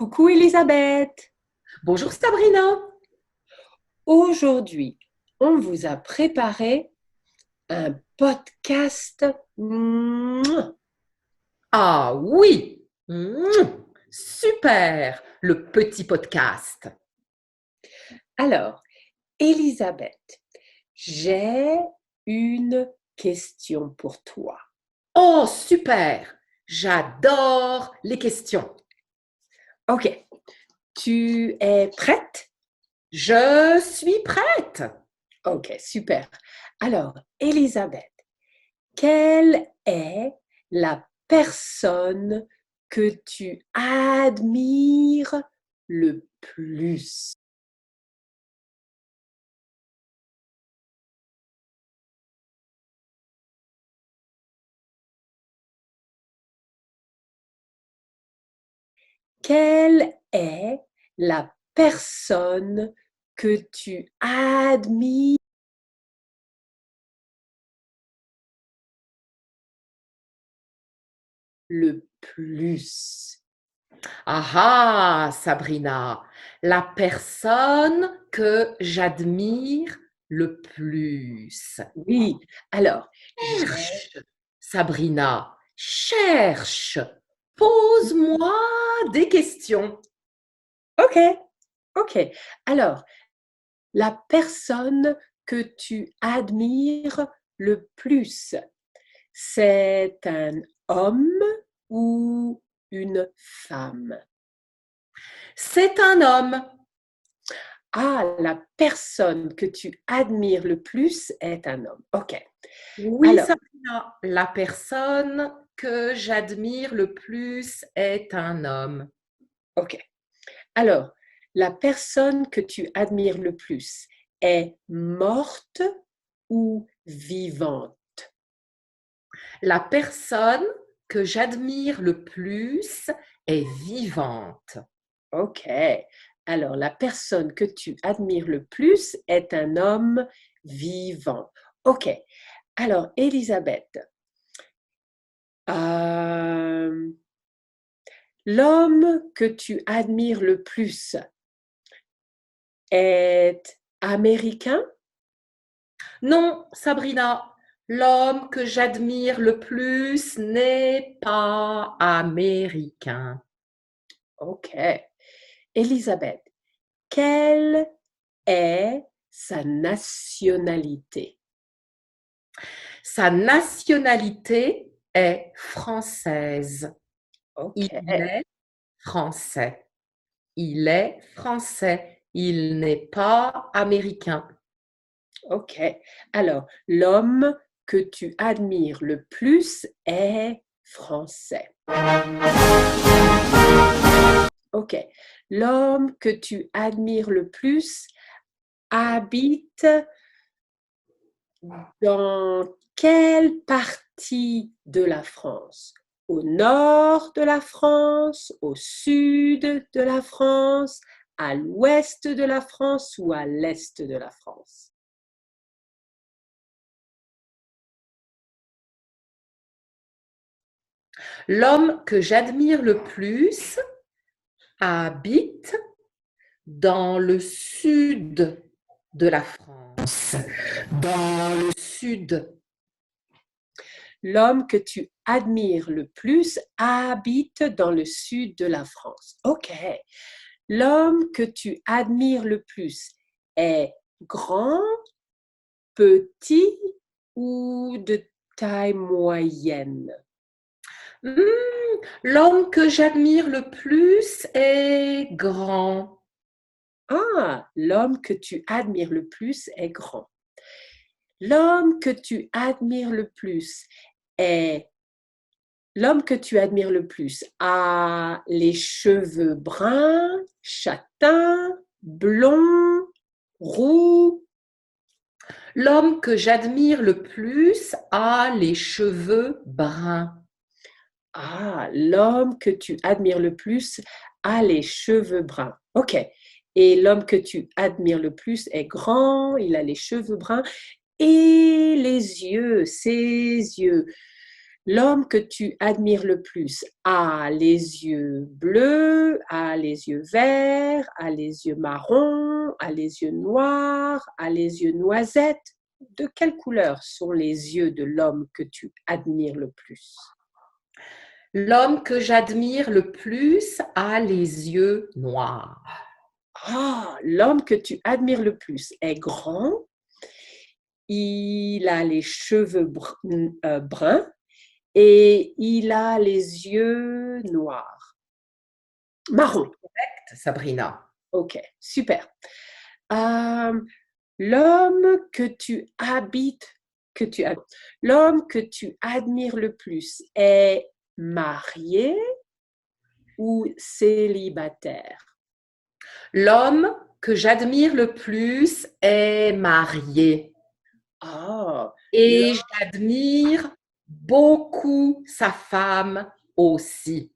Coucou Elisabeth. Bonjour Sabrina. Aujourd'hui, on vous a préparé un podcast. Ah oui, super, le petit podcast. Alors, Elisabeth, j'ai une question pour toi. Oh super, j'adore les questions. Ok, tu es prête? Je suis prête. Ok, super. Alors, Elisabeth, quelle est la personne que tu admires le plus? Quelle est la personne que tu admires le plus? Ah ah, Sabrina, la personne que j'admire le plus. Oui, alors, j'ai... Cherche, Sabrina, cherche. Pose-moi des questions. Ok, ok. Alors, la personne que tu admires le plus, c'est un homme ou une femme? C'est un homme. Ah, la personne que tu admires le plus est un homme. Ok. Oui, Alors, Sabrina, la personne que j'admire le plus est un homme. ok. Alors, la personne que tu admires le plus est morte ou vivante? La personne que j'admire le plus est vivante. Ok. Alors, la personne que tu admires le plus est un homme vivant. Ok. Alors, Elisabeth, euh, l'homme que tu admires le plus est américain? Non, Sabrina, l'homme que j'admire le plus n'est pas américain. Ok. Elisabeth, quelle est sa nationalité? Sa nationalité est française. Ok. Il est français. Il est français. Il n'est pas américain. Ok. Alors, l'homme que tu admires le plus est français. Ok. L'homme que tu admires le plus habite dans quelle partie de la France? Au nord de la France, au sud de la France, à l'ouest de la France ou à l'est de la France? L'homme que j'admire le plus habite dans le sud de la France. Dans le sud. L'homme que tu admires le plus habite dans le sud de la France. Ok. L'homme que tu admires le plus est grand, petit ou de taille moyenne? L'homme que j'admire le plus est grand. Ah, l'homme que tu admires le plus est grand. L'homme que tu admires le plus est L'homme que tu admires le plus a les cheveux bruns, châtains, blonds, roux. L'homme que j'admire le plus a les cheveux bruns. Ah, l'homme que tu admires le plus a les cheveux bruns. Ok. Et l'homme que tu admires le plus est grand, il a les cheveux bruns et les yeux, ses yeux. L'homme que tu admires le plus a les yeux bleus, a les yeux verts, a les yeux marrons, a les yeux noirs, a les yeux noisettes. De quelle couleur sont les yeux de l'homme que tu admires le plus? L'homme que j'admire le plus a les yeux noirs. Ah, l'homme que tu admires le plus est grand, il a les cheveux bruns et il a les yeux noirs. Marron. Sabrina. Ok, super. Euh, l'homme que tu habites, l'homme que tu admires le plus est marié ou célibataire? L'homme que j'admire le plus est marié Ah, et j'admire beaucoup sa femme aussi.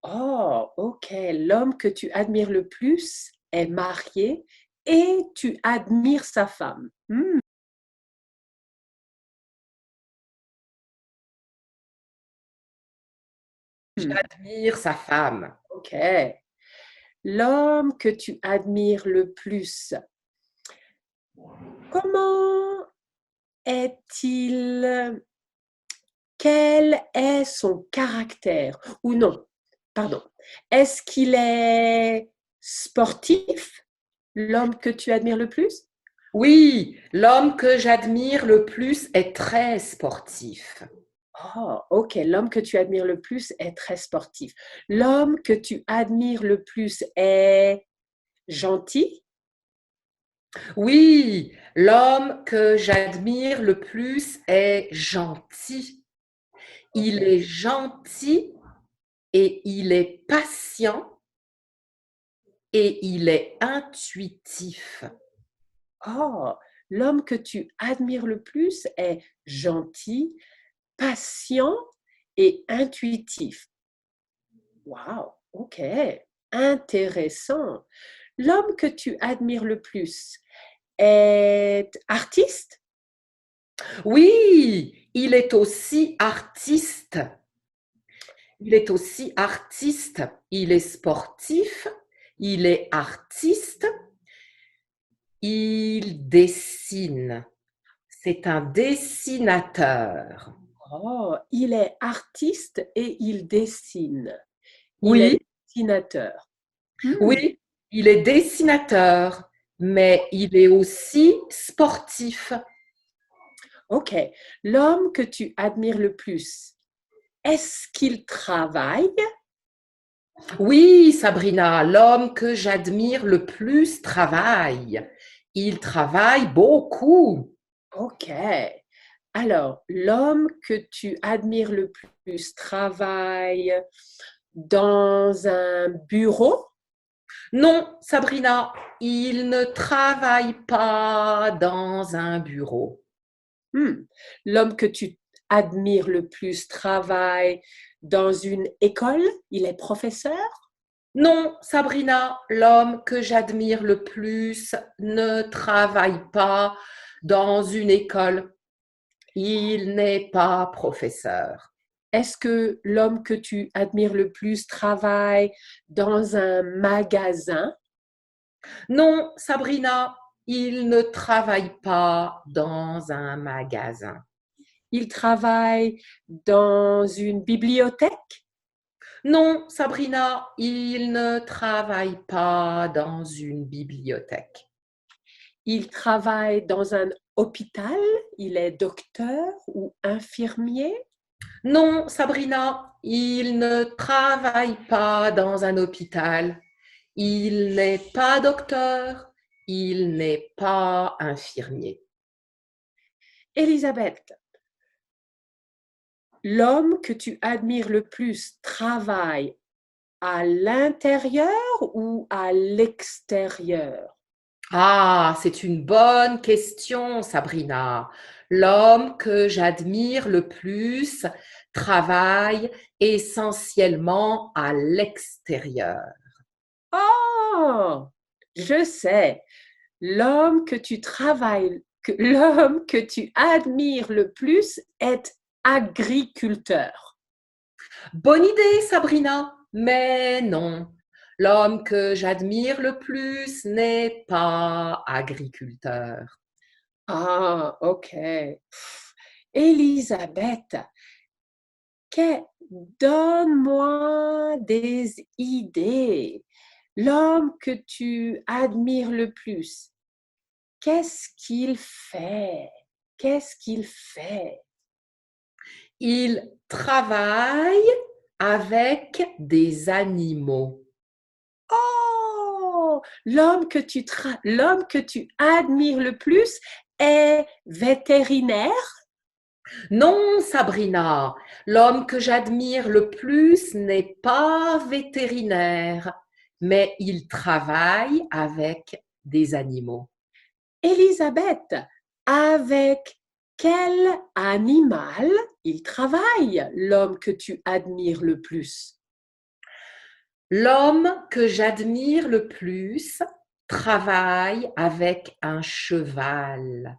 oh, ok. L'homme que tu admires le plus est marié et tu admires sa femme. J'admire sa femme. Ok. L'homme que tu admires le plus, comment est-il? Quel est son caractère? Ou non, pardon. Est-ce qu'il est sportif, l'homme que tu admires le plus? Oui, l'homme que j'admire le plus est très sportif. Oh, ok. L'homme que tu admires le plus est très sportif. L'homme que tu admires le plus est gentil? Oui, l'homme que j'admire le plus est gentil. Ok. Il est gentil et il est patient et il est intuitif. Oh, l'homme que tu admires le plus est gentil, patient et intuitif. Waouh, ok, intéressant. L'homme que tu admires le plus est artiste? Oui, il est aussi artiste. Il est aussi artiste. Il est sportif. Il est artiste. Il dessine. C'est un dessinateur. Oh, il est artiste et il dessine. Il est Oui, dessinateur. Hmm, oui, il est dessinateur, mais il est aussi sportif. ok, l'homme que tu admires le plus, est-ce qu'il travaille? Oui, Sabrina, l'homme que j'admire le plus travaille. Il travaille beaucoup. Ok. Alors, l'homme que tu admires le plus travaille dans un bureau? Non, Sabrina, il ne travaille pas dans un bureau. Hmm. L'homme que tu admires le plus travaille dans une école? Il est professeur? Non, Sabrina, l'homme que j'admire le plus ne travaille pas dans une école. Il n'est pas professeur. Est-ce que l'homme que tu admires le plus travaille dans un magasin? Non, Sabrina, il ne travaille pas dans un magasin. Il travaille dans une bibliothèque? Non, Sabrina, il ne travaille pas dans une bibliothèque. Il travaille dans un hôpital? Il est docteur ou infirmier? Non, Sabrina, il ne travaille pas dans un hôpital. Il n'est pas docteur. Il n'est pas infirmier. Elisabeth, l'homme que tu admires le plus travaille à l'intérieur ou à l'extérieur? Ah, c'est une bonne question, Sabrina. L'homme que j'admire le plus travaille essentiellement à l'extérieur. Oh, je sais. L'homme que tu admires le plus est agriculteur. Bonne idée, Sabrina. Mais non, l'homme que j'admire le plus n'est pas agriculteur. Ah, ok. Elisabeth, que- donne-moi des idées. L'homme que tu admires le plus, qu'est-ce qu'il fait? Qu'est-ce qu'il fait? Il travaille avec des animaux. Oh, l'homme que tu admires le plus est vétérinaire. Non, Sabrina, l'homme que j'admire le plus n'est pas vétérinaire, mais il travaille avec des animaux. Elisabeth, avec quel animal il travaille, l'homme que tu admires le plus? L'homme que j'admire le plus travaille avec un cheval.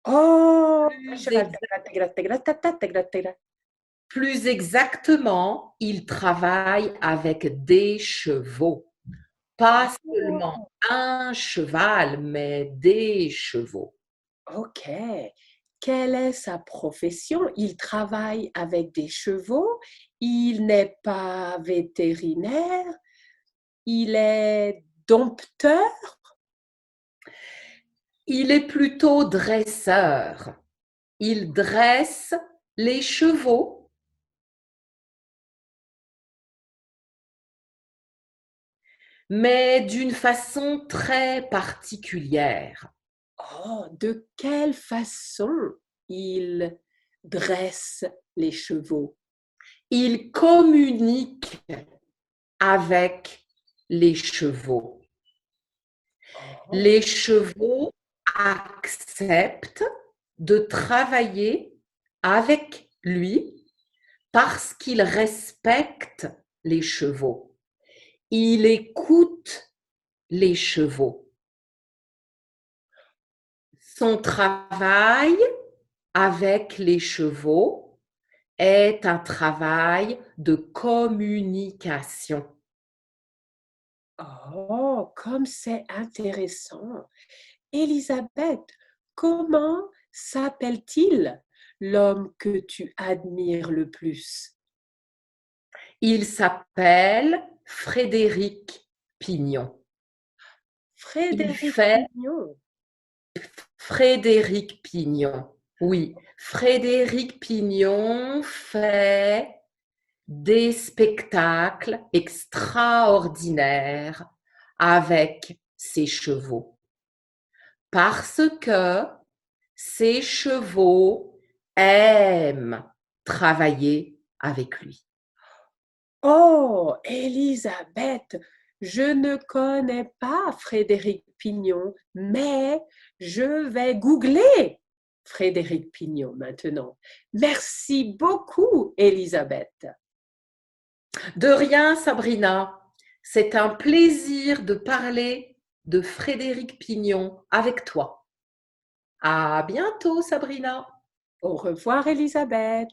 Oh, un Plus, cheval. ex- plus exactement, il travaille avec des chevaux. Pas seulement Oh, un cheval, mais des chevaux. ok. Quelle est sa profession? Il travaille avec des chevaux. Il n'est pas vétérinaire. Il est dompteur. Il est plutôt dresseur. Il dresse les chevaux, mais d'une façon très particulière. Oh, de quelle façon il dresse les chevaux? Il communique avec les chevaux. Oh, Les chevaux acceptent de travailler avec lui parce qu'il respecte les chevaux. Il écoute les chevaux. Son travail avec les chevaux est un travail de communication. oh, comme c'est intéressant. Elisabeth, comment s'appelle-t-il l'homme que tu admires le plus? Il s'appelle Frédéric Pignon. Il Frédéric fait Pignon. Frédéric Pignon. Oui, Frédéric Pignon fait des spectacles extraordinaires avec ses chevaux parce que ses chevaux aiment travailler avec lui. Oh, Elisabeth, je ne connais pas Frédéric Pignon, mais je vais googler Frédéric Pignon maintenant. Merci beaucoup, Elisabeth. De rien, Sabrina. C'est un plaisir de parler de Frédéric Pignon avec toi. À bientôt, Sabrina. Au revoir, Elisabeth.